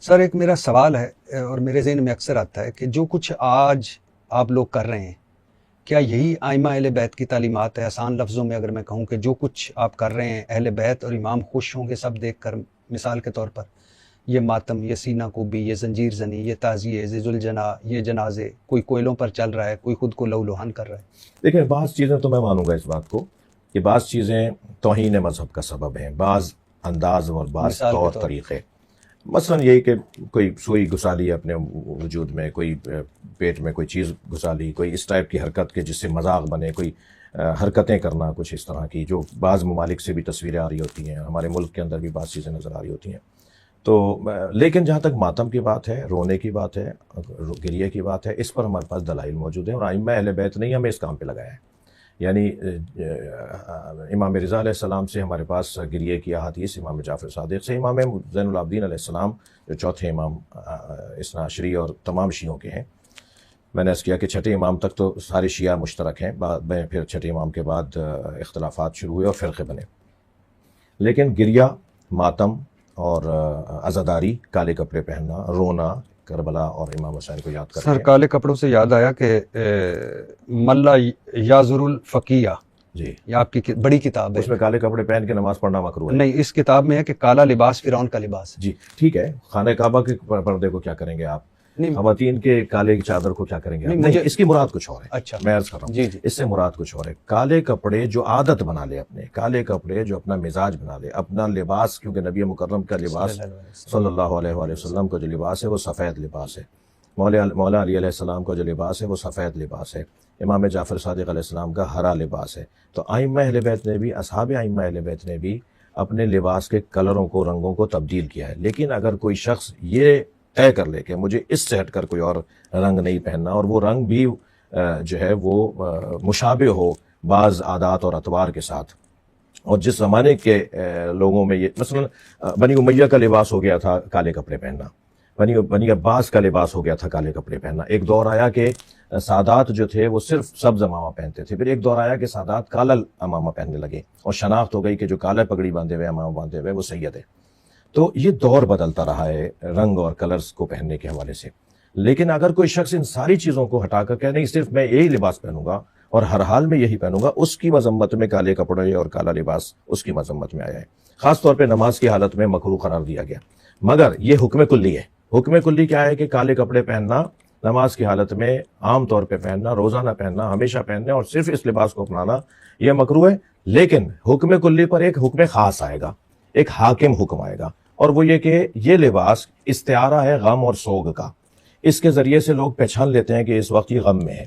سر ایک میرا سوال ہے اور میرے ذہن میں اکثر آتا ہے کہ جو کچھ آج آپ لوگ کر رہے ہیں کیا یہی ائمہ اہل بیت کی تعلیمات ہے؟ آسان لفظوں میں اگر میں کہوں کہ جو کچھ آپ کر رہے ہیں اہل بیت اور امام خوش ہوں گے سب دیکھ کر، مثال کے طور پر یہ ماتم، یہ سینہ کوبی، یہ زنجیر زنی، یہ تعزیے، یہ ذوالجناح، یہ جنازے، کوئی کوئلوں پر چل رہا ہے، کوئی خود کو لہو لہان کر رہا ہے۔ دیکھیں بعض چیزیں تو میں مانوں گا اس بات کو کہ بعض چیزیں توہین مذہب کا سبب ہیں، بعض انداز اور بعض مثال کے طور طور طریقے، مثلا یہی کہ کوئی سوئی گھسا لی اپنے وجود میں، کوئی پیٹ میں کوئی چیز گھسا لی، کوئی اس ٹائپ کی حرکت کے جس سے مذاق بنے، کوئی حرکتیں کرنا کچھ اس طرح کی جو بعض ممالک سے بھی تصویریں آ رہی ہوتی ہیں، ہمارے ملک کے اندر بھی بعض چیزیں نظر آ رہی ہوتی ہیں۔ تو لیکن جہاں تک ماتم کی بات ہے، رونے کی بات ہے، گریے کی بات ہے، اس پر ہمارے پاس دلائل موجود ہیں اور ائمہ اہل بیت نے ہمیں اس کام پہ لگایا ہے۔ یعنی امام رضا علیہ السلام سے ہمارے پاس گریے کی احادیث، امام جعفر صادق سے، امام زین العابدین علیہ السلام جو چوتھے امام اثنا عشری اور تمام شیعوں کے ہیں۔ میں نے اس کیا کہ چھٹے امام تک تو سارے شیعہ مشترک ہیں، بعد میں پھر چھٹے امام کے بعد اختلافات شروع ہوئے اور فرقے بنے۔ لیکن گریہ، ماتم اور عزاداری، کالے کپڑے پہننا، رونا کربلا اور امام حسین کو یاد کر سر کالے کپڑوں سے یاد آیا کہ ملا یازر الفقیہ، جی، یہ آپ کی بڑی کتاب ہے، اس میں کالے کپڑے پہن کے نماز پڑھنا مکروہ ہے۔ نہیں اس کتاب میں ہے کہ کالا لباس فرعون کا لباس ہے۔ جی ٹھیک ہے، خانہ کعبہ کے پردے کو کیا کریں گے آپ؟ نہیں خواتین کے کالے چادر کو کیا کریں گے آپ؟ نہیں، نہیں، مجھے اس کی مراد کچھ اور ہے۔ اچھا میں عرض کر رہا ہوں جی جی اس سے مراد کچھ اور ہے۔ کالے کپڑے جو عادت بنا لے، اپنے کالے کپڑے جو اپنا مزاج بنا لے، اپنا لباس، کیونکہ نبی مکرم کا لباس صلی اللہ علیہ وآلہ وسلم کا جو لباس ہے وہ سفید لباس ہے، مولا علی علیہ السلام کا جو لباس ہے وہ سفید لباس ہے، امام جعفر صادق علیہ السلام کا ہرا لباس ہے۔ تو ائمہ اہل بیت نے بھی، اصحاب ائمہ اہل بیت نے بھی اپنے لباس کے کلروں کو، رنگوں کو تبدیل کیا ہے۔ لیکن اگر کوئی شخص یہ طے کر لے کہ مجھے اس سے ہٹ کر کوئی اور رنگ نہیں پہننا، اور وہ رنگ بھی جو ہے وہ مشابہ ہو بعض عادات اور اطوار کے ساتھ، اور جس زمانے کے لوگوں میں یہ مثلا بنی امیہ کا لباس ہو گیا تھا کالے کپڑے پہننا، بنی عباس کا لباس ہو گیا تھا کالے کپڑے پہننا، ایک دور آیا کہ سادات جو تھے وہ صرف سبز امامہ پہنتے تھے، پھر ایک دور آیا کہ سادات کالا امامہ پہننے لگے اور شناخت ہو گئی کہ جو کالا پگڑی باندھے ہوئے، امامہ باندھے ہوئے، وہ سید ہے۔ تو یہ دور بدلتا رہا ہے رنگ اور کلرز کو پہننے کے حوالے سے۔ لیکن اگر کوئی شخص ان ساری چیزوں کو ہٹا کر کہ نہیں صرف میں یہی لباس پہنوں گا اور ہر حال میں یہی پہنوں گا، اس کی مذمت میں کالے کپڑے اور کالا لباس اس کی مذمت میں آیا ہے، خاص طور پہ نماز کی حالت میں مکروہ قرار دیا گیا۔ مگر یہ حکم کلی ہے۔ حکم کلی کیا ہے کہ کالے کپڑے پہننا نماز کی حالت میں عام طور پہ پہننا، روزانہ پہننا، ہمیشہ پہننا اور صرف اس لباس کو اپنانا یہ مکروہ ہے۔ لیکن حکم کلی پر ایک حکم خاص آئے گا، ایک حاکم حکم آئے گا، اور وہ یہ کہ یہ لباس استعارہ ہے غم اور سوگ کا، اس کے ذریعے سے لوگ پہچان لیتے ہیں کہ اس وقت یہ غم میں ہے۔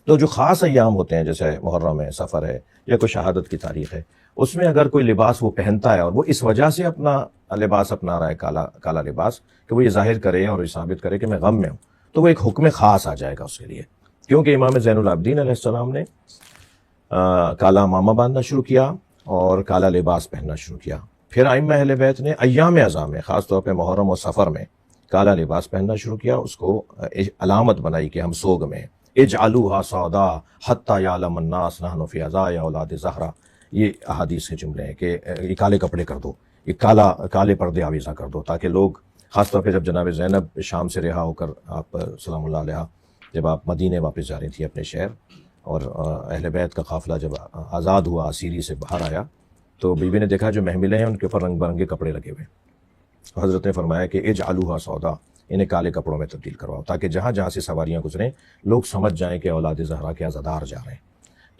تو جو خاص ایام ہوتے ہیں جیسے محرم ہے، سفر ہے، یا کوئی شہادت کی تاریخ ہے، اس میں اگر کوئی لباس وہ پہنتا ہے اور وہ اس وجہ سے اپنا لباس اپنا رہا ہے کالا لباس کہ وہ یہ ظاہر کرے اور یہ ثابت کرے کہ میں غم میں ہوں، تو وہ ایک حکم خاص آ جائے گا اس کے لیے، کیونکہ امام زین العابدین علیہ السلام نے کالا امامہ باندھنا شروع کیا اور کالا لباس پہننا شروع کیا۔ پھر ائمہ اہل بیت نے ایام اعظام میں، خاص طور پہ محرم اور سفر میں کالا لباس پہننا شروع کیا، اس کو علامت بنائی کہ ہم سوگ میں ہیں۔ اجعلوها سودا حتی یعلم الناس نحن فی عزاء اولاد زہرا، یہ احادیث کے جملے ہیں کہ یہ کالے کپڑے کر دو، یہ کالے پردے آویزاں کر دو، تاکہ لوگ، خاص طور پہ جب جناب زینب شام سے رہا ہو کر آپ سلام اللہ علیہ جب آپ مدینے واپس جا رہی تھی اپنے شہر، اور اہل بیت کا قافلہ جب آزاد ہوا، اسیری سے باہر آیا، تو بیوی نے دیکھا جو محملیں ہیں ان کے اوپر رنگ برنگے کپڑے لگے ہوئے۔ حضرت نے فرمایا کہ اجعلوها سودا، انہیں کالے کپڑوں میں تبدیل کرواؤ، تاکہ جہاں جہاں سے سواریاں گزریں لوگ سمجھ جائیں کہ اولاد زہرا کے عزادار جا رہے ہیں۔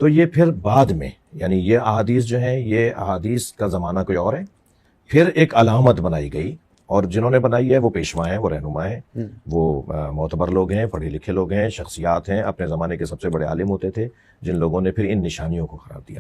تو یہ پھر بعد میں، یعنی یہ احادیث جو ہیں، یہ احادیث کا زمانہ کوئی اور ہے، پھر ایک علامت بنائی گئی، اور جنہوں نے بنائی ہے وہ پیشوا ہیں، وہ رہنما ہیں، وہ معتبر لوگ ہیں، پڑھے لکھے لوگ ہیں، شخصیات ہیں، اپنے زمانے کے سب سے بڑے عالم ہوتے تھے، جن لوگوں نے پھر ان نشانیوں کو قرار دیا۔